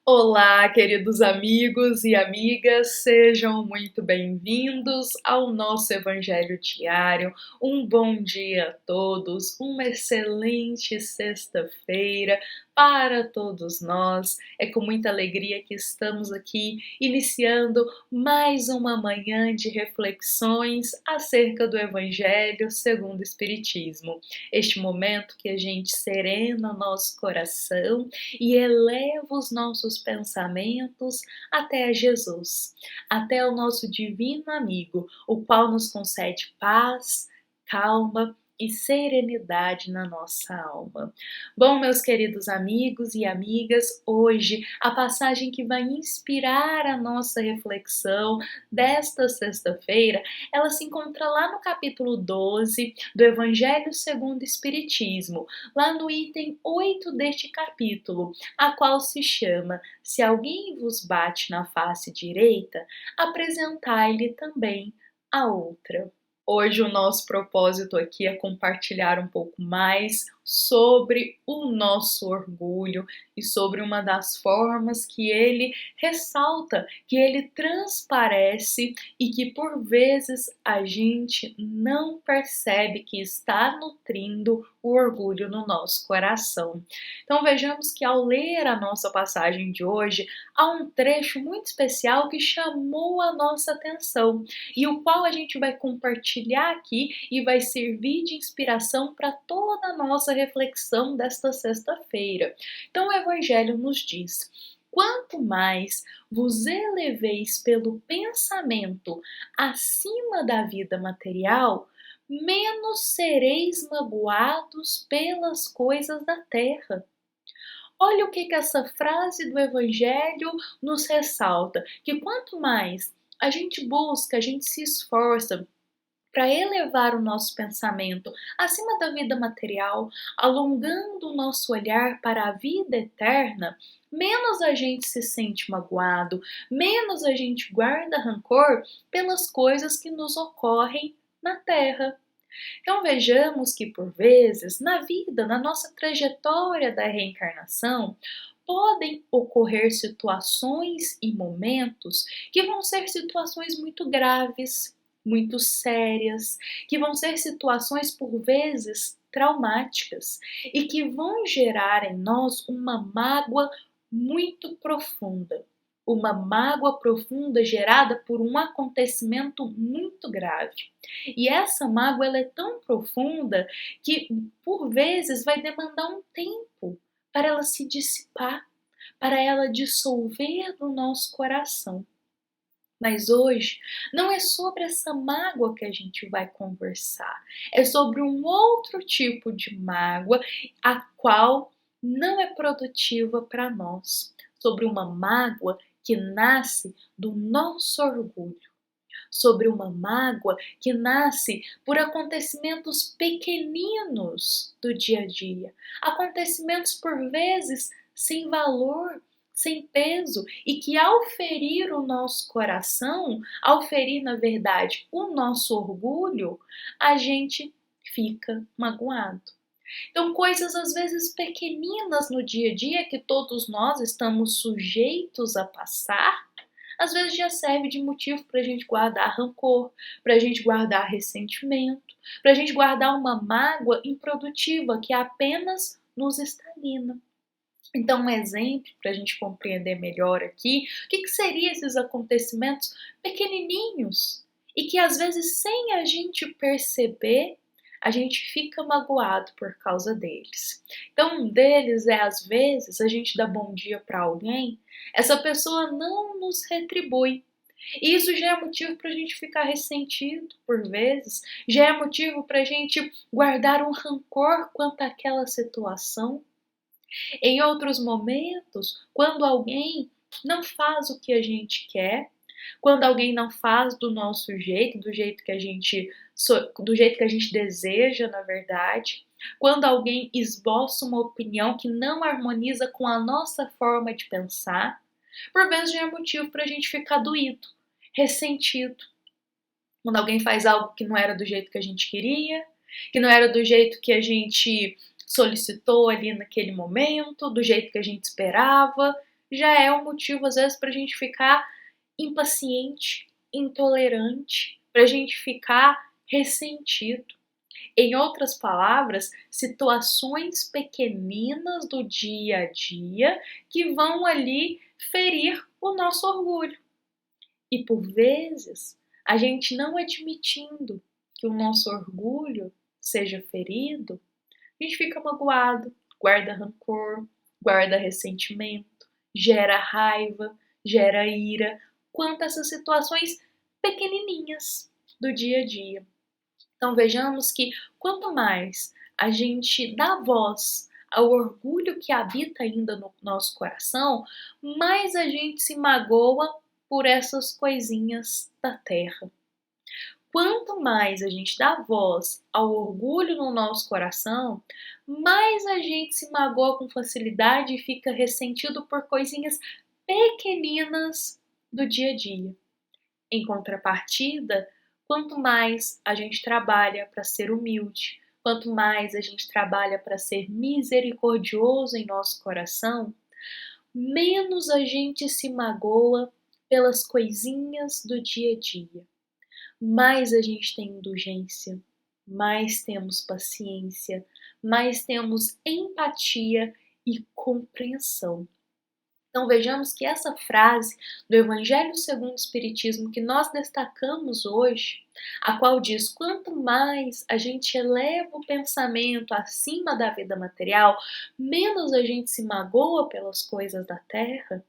Olá, queridos amigos e amigas, sejam muito bem-vindos ao nosso Evangelho Diário. Um bom dia a todos, uma excelente sexta-feira para todos nós. É com muita alegria que estamos aqui iniciando mais uma manhã de reflexões acerca do Evangelho segundo o Espiritismo. Este momento que a gente serena o nosso coração e eleva os nossos pensamentos até Jesus, até o nosso divino amigo, o qual nos concede paz, calma e serenidade na nossa alma. Bom, meus queridos amigos e amigas, hoje a passagem que vai inspirar a nossa reflexão desta sexta-feira, ela se encontra lá no capítulo 12 do Evangelho segundo o Espiritismo, lá no item 8 deste capítulo, a qual se chama: Se alguém vos bate na face direita, apresentai-lhe também a outra. Hoje o nosso propósito aqui é compartilhar um pouco mais sobre o nosso orgulho e sobre uma das formas que ele ressalta, que ele transparece e que por vezes a gente não percebe que está nutrindo o orgulho no nosso coração. Então vejamos que ao ler a nossa passagem de hoje, há um trecho muito especial que chamou a nossa atenção e o qual a gente vai compartilhar aqui e vai servir de inspiração para toda a nossa reflexão desta sexta-feira. Então o Evangelho nos diz: quanto mais vos eleveis pelo pensamento acima da vida material, menos sereis magoados pelas coisas da terra. Olha o que essa frase do Evangelho nos ressalta, que quanto mais a gente busca, a gente se esforça para elevar o nosso pensamento acima da vida material, alongando o nosso olhar para a vida eterna, menos a gente se sente magoado, menos a gente guarda rancor pelas coisas que nos ocorrem na terra. Então vejamos que por vezes na vida, na nossa trajetória da reencarnação, podem ocorrer situações e momentos que vão ser situações muito graves, muito sérias, que vão ser situações por vezes traumáticas e que vão gerar em nós uma mágoa muito profunda. Uma mágoa profunda gerada por um acontecimento muito grave. E essa mágoa ela é tão profunda que, por vezes, vai demandar um tempo para ela se dissipar, para ela dissolver no nosso coração. Mas hoje não é sobre essa mágoa que a gente vai conversar, é sobre um outro tipo de mágoa, a qual não é produtiva para nós, sobre uma mágoa que nasce do nosso orgulho, sobre uma mágoa que nasce por acontecimentos pequeninos do dia a dia, acontecimentos por vezes sem valor, sem peso e que ao ferir o nosso coração, ao ferir na verdade o nosso orgulho, a gente fica magoado. Então, coisas às vezes pequeninas no dia a dia que todos nós estamos sujeitos a passar, às vezes já serve de motivo para a gente guardar rancor, para a gente guardar ressentimento, para a gente guardar uma mágoa improdutiva que apenas nos estagna. Então, um exemplo para a gente compreender melhor aqui, o que seriam esses acontecimentos pequenininhos e que às vezes sem a gente perceber, a gente fica magoado por causa deles. Então, um deles é, às vezes, a gente dá bom dia para alguém, essa pessoa não nos retribui. E isso já é motivo para a gente ficar ressentido por vezes, já é motivo para a gente guardar um rancor quanto àquela situação. Em outros momentos, quando alguém não faz o que a gente quer, quando alguém não faz do nosso jeito, do jeito que a gente deseja, na verdade, quando alguém esboça uma opinião que não harmoniza com a nossa forma de pensar, por vezes já é motivo para a gente ficar doído, ressentido. Quando alguém faz algo que não era do jeito que a gente queria, que não era do jeito que a gente solicitou ali naquele momento, do jeito que a gente esperava, já é um motivo, às vezes, para a gente ficar impaciente, intolerante, para a gente ficar ressentido. Em outras palavras, situações pequeninas do dia a dia que vão ali ferir o nosso orgulho. E por vezes, a gente não admitindo que o nosso orgulho seja ferido, a gente fica magoado, guarda rancor, guarda ressentimento, gera raiva, gera ira, quanto a essas situações pequenininhas do dia a dia. Então vejamos que quanto mais a gente dá voz ao orgulho que habita ainda no nosso coração, mais a gente se magoa por essas coisinhas da terra. Quanto mais a gente dá voz ao orgulho no nosso coração, mais a gente se magoa com facilidade e fica ressentido por coisinhas pequeninas do dia a dia. Em contrapartida, quanto mais a gente trabalha para ser humilde, quanto mais a gente trabalha para ser misericordioso em nosso coração, menos a gente se magoa pelas coisinhas do dia a dia. Mais a gente tem indulgência, mais temos paciência, mais temos empatia e compreensão. Então vejamos que essa frase do Evangelho segundo o Espiritismo que nós destacamos hoje, a qual diz: quanto mais a gente eleva o pensamento acima da vida material, menos a gente se magoa pelas coisas da terra,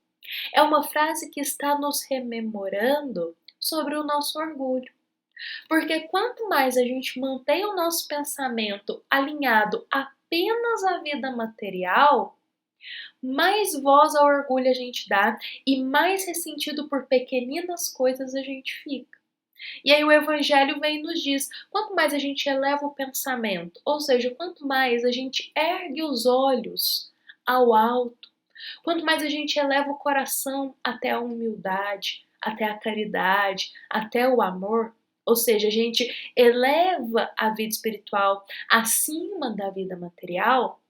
é uma frase que está nos rememorando sobre o nosso orgulho. Porque quanto mais a gente mantém o nosso pensamento alinhado apenas à vida material, mais voz ao orgulho a gente dá e mais ressentido por pequeninas coisas a gente fica. E aí o Evangelho vem e nos diz, quanto mais a gente eleva o pensamento, ou seja, quanto mais a gente ergue os olhos ao alto, quanto mais a gente eleva o coração até a humildade, até a caridade, até o amor, ou seja, a gente eleva a vida espiritual acima da vida material,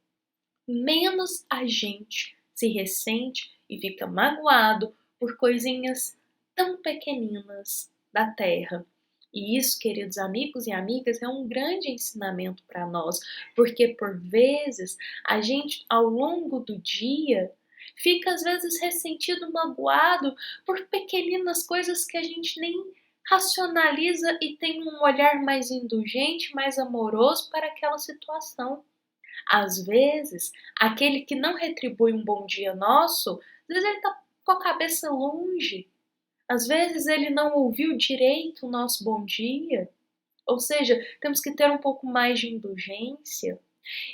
menos a gente se ressente e fica magoado por coisinhas tão pequeninas da terra. E isso, queridos amigos e amigas, é um grande ensinamento para nós, porque por vezes a gente, ao longo do dia, fica às vezes ressentido, magoado por pequeninas coisas que a gente nem racionaliza e tem um olhar mais indulgente, mais amoroso para aquela situação. Às vezes, aquele que não retribui um bom dia nosso, às vezes ele está com a cabeça longe. Às vezes ele não ouviu direito o nosso bom dia. Ou seja, temos que ter um pouco mais de indulgência.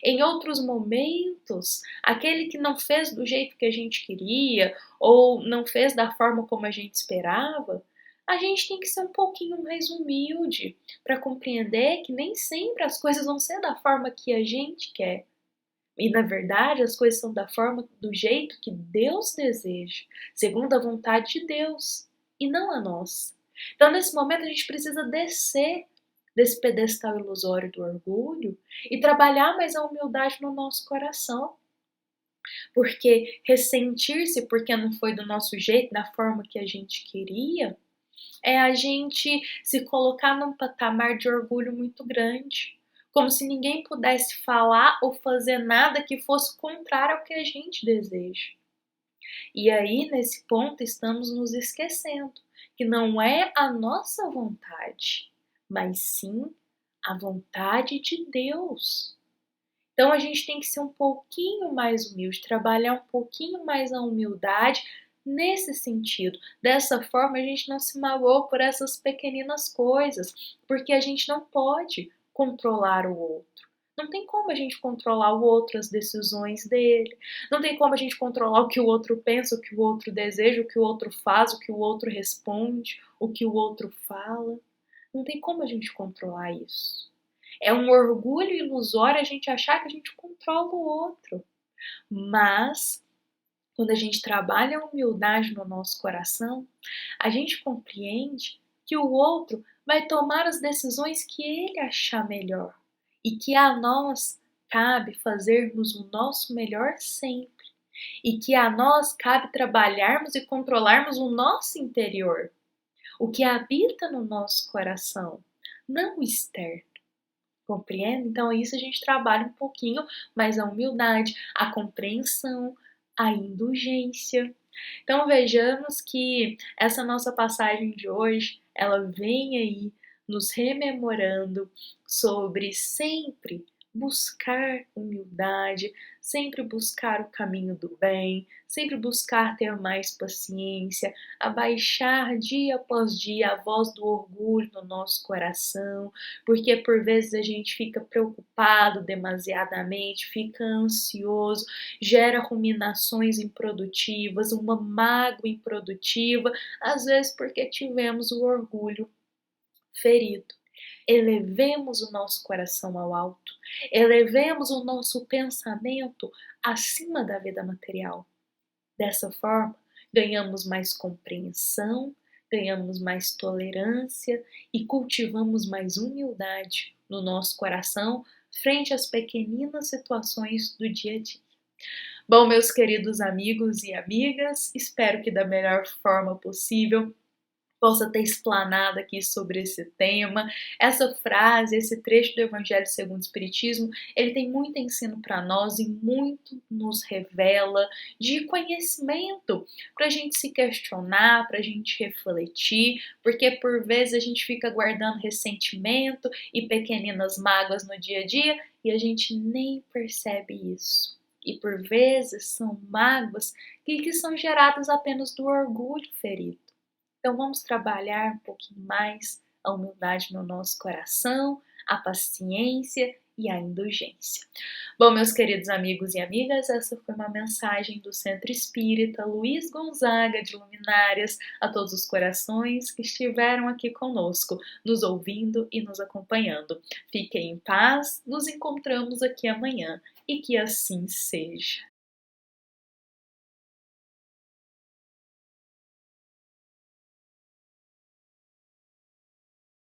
Em outros momentos, aquele que não fez do jeito que a gente queria ou não fez da forma como a gente esperava, a gente tem que ser um pouquinho mais humilde para compreender que nem sempre as coisas vão ser da forma que a gente quer. E na verdade, as coisas são da forma, do jeito que Deus deseja, segundo a vontade de Deus e não a nossa. Então, nesse momento, a gente precisa descer desse pedestal ilusório do orgulho e trabalhar mais a humildade no nosso coração. Porque ressentir-se porque não foi do nosso jeito, da forma que a gente queria, é a gente se colocar num patamar de orgulho muito grande. Como se ninguém pudesse falar ou fazer nada que fosse contrário ao que a gente deseja. E aí, nesse ponto, estamos nos esquecendo que não é a nossa vontade, mas sim a vontade de Deus. Então a gente tem que ser um pouquinho mais humilde, trabalhar um pouquinho mais a humildade nesse sentido. Dessa forma a gente não se magoa por essas pequeninas coisas, porque a gente não pode controlar o outro. Não tem como a gente controlar o outro, as decisões dele. Não tem como a gente controlar o que o outro pensa, o que o outro deseja, o que o outro faz, o que o outro responde, o que o outro fala. Não tem como a gente controlar isso. É um orgulho ilusório a gente achar que a gente controla o outro. Mas, quando a gente trabalha a humildade no nosso coração, a gente compreende que o outro vai tomar as decisões que ele achar melhor e que a nós cabe fazermos o nosso melhor sempre. e que a nós cabe trabalharmos e controlarmos o nosso interior, o que habita no nosso coração, não o externo. Compreende? Então, isso a gente trabalha um pouquinho mais a humildade, a compreensão, a indulgência. Então, vejamos que essa nossa passagem de hoje, ela vem aí nos rememorando sobre sempre buscar humildade, sempre buscar o caminho do bem, sempre buscar ter mais paciência, abaixar dia após dia a voz do orgulho no nosso coração, porque por vezes a gente fica preocupado demasiadamente, fica ansioso, gera ruminações improdutivas, uma mágoa improdutiva, às vezes porque tivemos o orgulho ferido. Elevemos o nosso coração ao alto, elevemos o nosso pensamento acima da vida material. Dessa forma, ganhamos mais compreensão, ganhamos mais tolerância e cultivamos mais humildade no nosso coração frente às pequeninas situações do dia a dia. Bom, meus queridos amigos e amigas, espero que da melhor forma possível possa ter explanado aqui sobre esse tema. Essa frase, esse trecho do Evangelho segundo o Espiritismo, ele tem muito ensino para nós e muito nos revela de conhecimento para a gente se questionar, para a gente refletir, porque por vezes a gente fica guardando ressentimento e pequeninas mágoas no dia a dia e a gente nem percebe isso. E por vezes são mágoas que são geradas apenas do orgulho ferido. Então vamos trabalhar um pouquinho mais a humildade no nosso coração, a paciência e a indulgência. Bom, meus queridos amigos e amigas, essa foi uma mensagem do Centro Espírita Luiz Gonzaga de Luminárias a todos os corações que estiveram aqui conosco, nos ouvindo e nos acompanhando. Fiquem em paz, nos encontramos aqui amanhã e que assim seja.